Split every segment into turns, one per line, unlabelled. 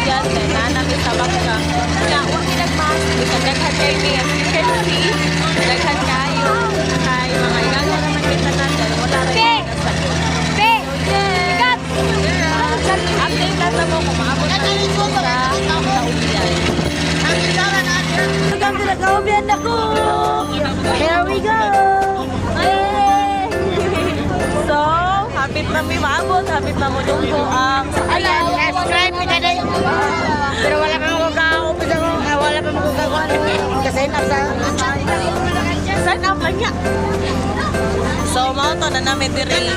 kaubian, then namin sa bangka. Kaya, huwag pinagmas. Bisa daghan kayo niya. As you can see, daghan kayo. Kay mga igalo naman kita natin. Wala rin sa Ikat! Update na mo kung maabot na dito sa kaubian.
Welcome to the Caribbean ako! Here we go!
So, hapit na may maabot, hapit na mo doon ko ang...
Ayan, subscribe mo na rin. Pero wala kang magkakaupit ako. Wala pa magkakakuha. Kasi nasa...
Sign up lang niya. So, mauto na namin diri.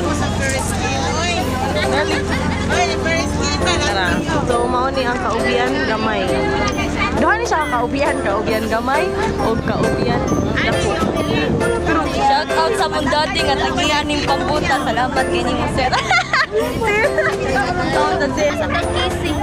Tara. So, mauni ang kaubian gamay. Doon siya kaubian gamay o kaubian dako. Shout out sa mong dating at agianing pambuta. Salamat kay ni Sir. Shout out sir.
Kissing.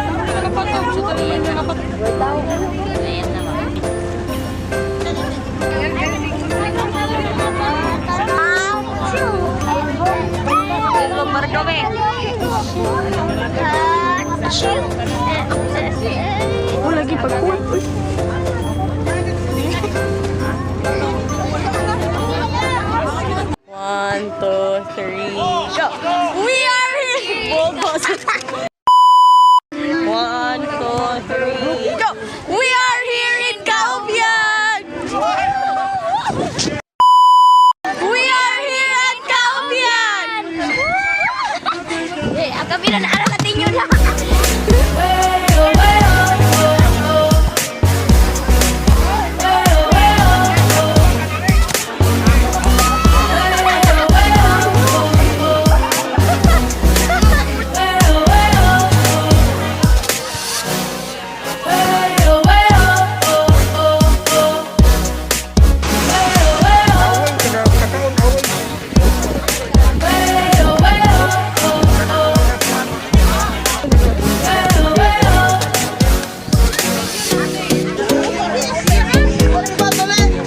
Oh, lagi pagkuhan. One, two, three, go! We are here! One, two, three, go! We are here in Kaubian! We are here at Kaubian!
Ang kabila na alam natin yun lang.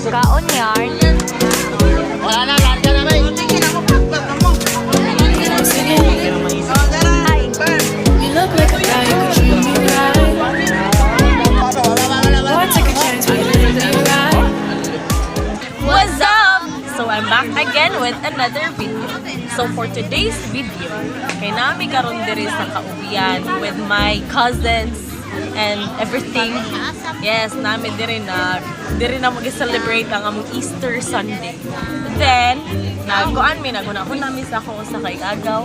Kaon yarn.
You look like a guy who could treat me right. Boy, take a chance, we live the ride.
What's up? So I'm back again with another video. So for today's video, kay nami karon diri sa Kaubian with my cousins and everything. Yes, nami diri na mag-celebrate ang among Easter Sunday. Then nagkuan mi nagunahon nami sa akong usa kay agaw.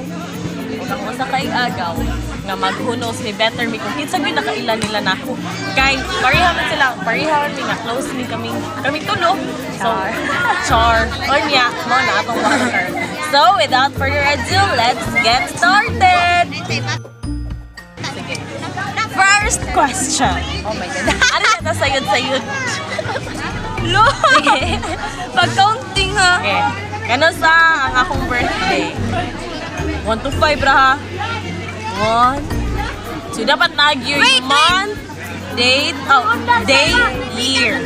Ug ang usa kay agaw nga maghunos ni better mi kung kinsa gyud nakaila nila nako. Kay pareha mi nga close mi kami tulo. So, char. O niya, mo na atong water. So, without further ado, let's get started! Sige. First question. Oh my God. Ano na sayod-sayod? Lo! Sige. Pag-counting ha. Okay. Gano sa ang akong birthday? 1 to 5 ra ha. 1. So, dapat nag-year yung month, date, day, year.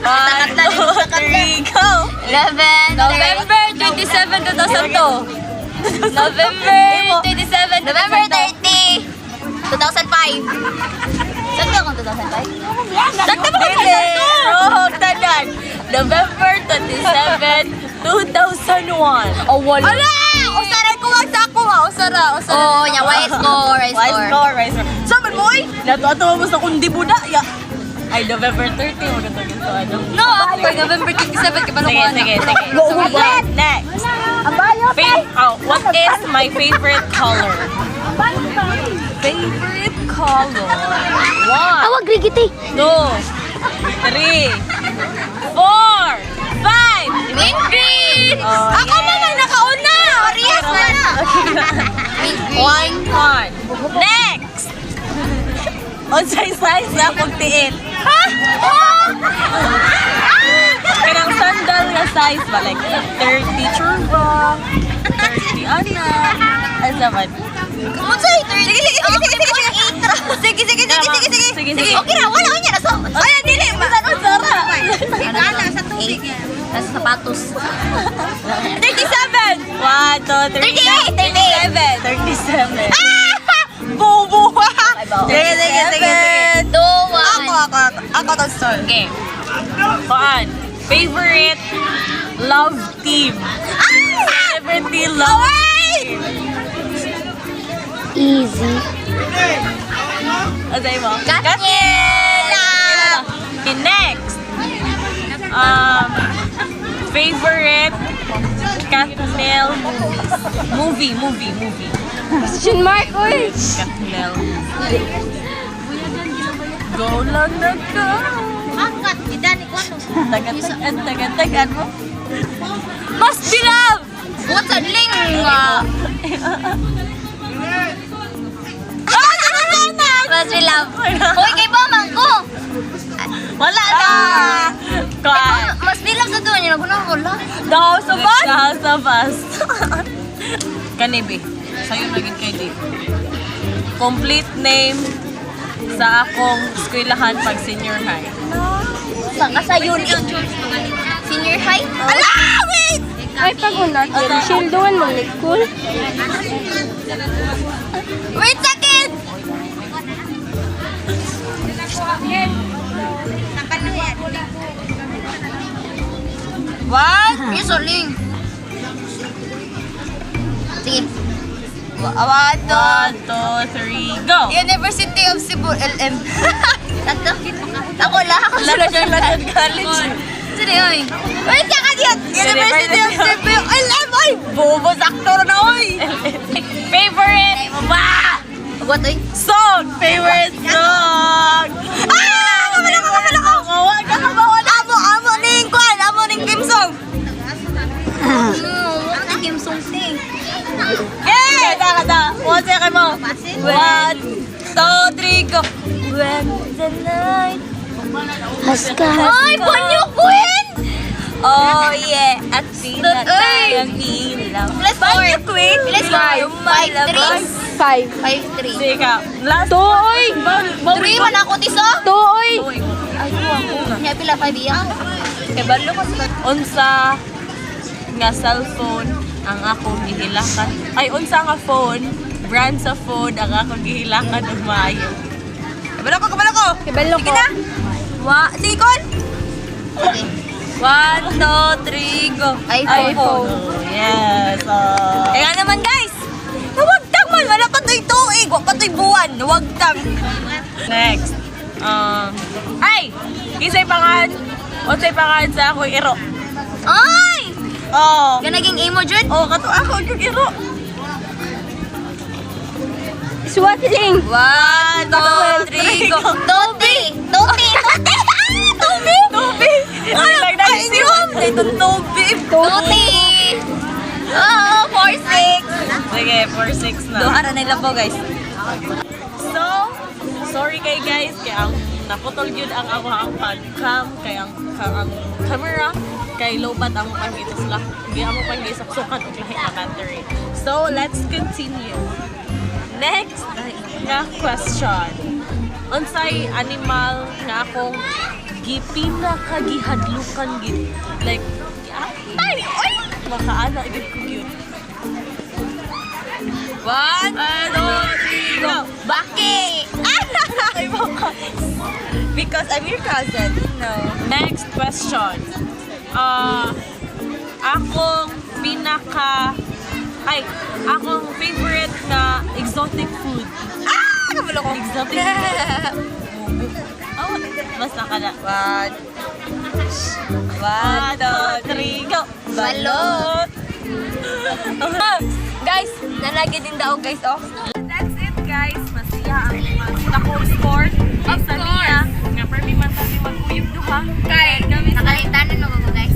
1, 2, 3, go!
11.
November 27, 2002. November 27,
November 30. 2005. Sakto akong 2005?
Sakto ba ka? Oh, tanan. November 27, 2001. Oh, wala.
Ala! Usaran ko wag sa ako ha. Usara. Oh, nya white score.
Right score. Sabi mo eh. Nato-ato mo sa kundi buda. Ay, November 30. Magandang ito. Ano?
No, after November 27 ka pa nung
Sige. Next. What is my favorite color? Favorite color? 1,
Awag rigiti.
2, 3, 4, 5.
Mint green.
Oh,
Ako
yes.
naman nakauna. Orias na na. Mint green.
1. Next. Unsay size na akong tiil? Kanang sandal nga size ba? Like 30 churba, 30 ana. Asa man?
Unsay 30? Sige. Okay na, wala niya na so.
Ay, dili ba? Sara.
Nagana sa tubig. Nasa sapatos.
37. 1, 2, 3.
38.
37. Bobo. Sige.
2, 1.
Ako to start.
Okay. Kuan. Favorite love team. Celebrity love team.
Easy.
Asay mo?
Katniela!
Okay, next. Favorite Katnel movie.
Question mark, uy!
Katnel. Go lang na go.
Angkat, idani ko ano.
Tagan mo. Mas beloved!
What's a ling? Mas love. Uy, kay Bamang ko!
Wala na! Kuan.
Mas bilang sa doon, yun ako na wala.
The House of Us? The House of Us. Kanibi. Sa'yo naging kay Dave. Complete name sa akong eskwelahan pag senior high.
Saan ka sa unit? Senior high? Ala! Wait!
Ay, pag unat yan. Shilduan mo, Nicole.
Wait second! What? Yes, Oling. Sige. 1, 2,
1, 2, 3, go!
University of Cebu, LM. Tato. Ako lang. Ako
London College.
Sino yun? Wait, saka yun. University of Cebu, LM. Ay,
Bobo, sakto na oy! Favorite
What, oy?
song! Favorite song!
Kamala ko!
Huwag ka mawala!
Amo ning kwan. Amo ning Kim Song. What na Kim Song sing?
Okay! Kada! One second mo! 1, 2, 3, go! When the night
Haska.
Ay, Ponyo Queen!
Oh yeah! At sinatayang ilaw.
Plus 4. Queen? Plus 5.
5.
5-3.
Sige ka. Last
Tuoy!
3 man ako tiso.
Tuoy!
Ay, ako na.
Nya pila 5 iya. Kay balo ko sa
Unsa nga cellphone ang akong gihilakan. Ay, unsa nga phone, brand sa phone ang akong gihilakan og maayo.
Kabalo ko.
Kibalo ko.
Sige kon.
1, 2, 3, go!
iPhone.
Oh, yes!
Kaya naman guys. Nawagtang man. Wala pa to'y tuig. Wala pa to'y buwan. Nawagtang.
Next. Ay! Kisay pangan. Unsay pangan sa akong iro.
Ay!
Oh.
Yan naging emo, Jud.
Oh, kato ako yung iro.
Swatling!
1, 2, 3, go. Toby!
Tubi! Ay, like that is
Itong Toby! Toby! Oh, 4-6!
Sige, 4-6 na.
Doha na nila po, guys.
So, sorry kay guys, kaya ang naputol yun ang ako ang pag-cam, kaya ang camera, kay lobat ang pang-itusla. Hindi ang pang-isaksukan o lahi na battery. So, let's continue. Next nga question. Unsay animal nga akong gipinakagihadlukan gid. Like, ay, oy! Makaana gid ko yun.
1, 2, 3, go! Baki! Because I'm your cousin, no.
Next question. Akong akong favorite na exotic food.
Kabalo ko.
Exotic food. Oh, basta ka na.
1,
2, 3, go!
Balot!
Guys, nalagi din daw guys, oh.
That's it, guys. Masiya ang akong score. Sa niya, nga permi man tayo magkuyog duha.
Kay, nakalintanan mo ko, guys.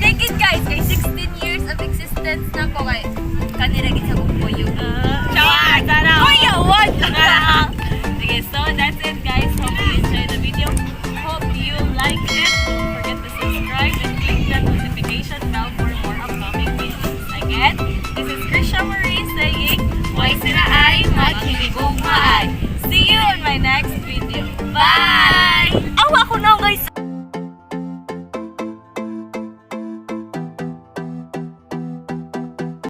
Thank you guys, kay 16 years of existence na ko kay kaniragin sa bumbuyo.
Ciao! Sana!
Kuya, what?
Sige, so that's it, guys. Hope you enjoyed the video. Hope you like it. Don't forget to subscribe and click the notification bell for more upcoming videos. Again, this is Krisha Marie saying, why sila ay maghihigugmaan. See you in my next video. Bye!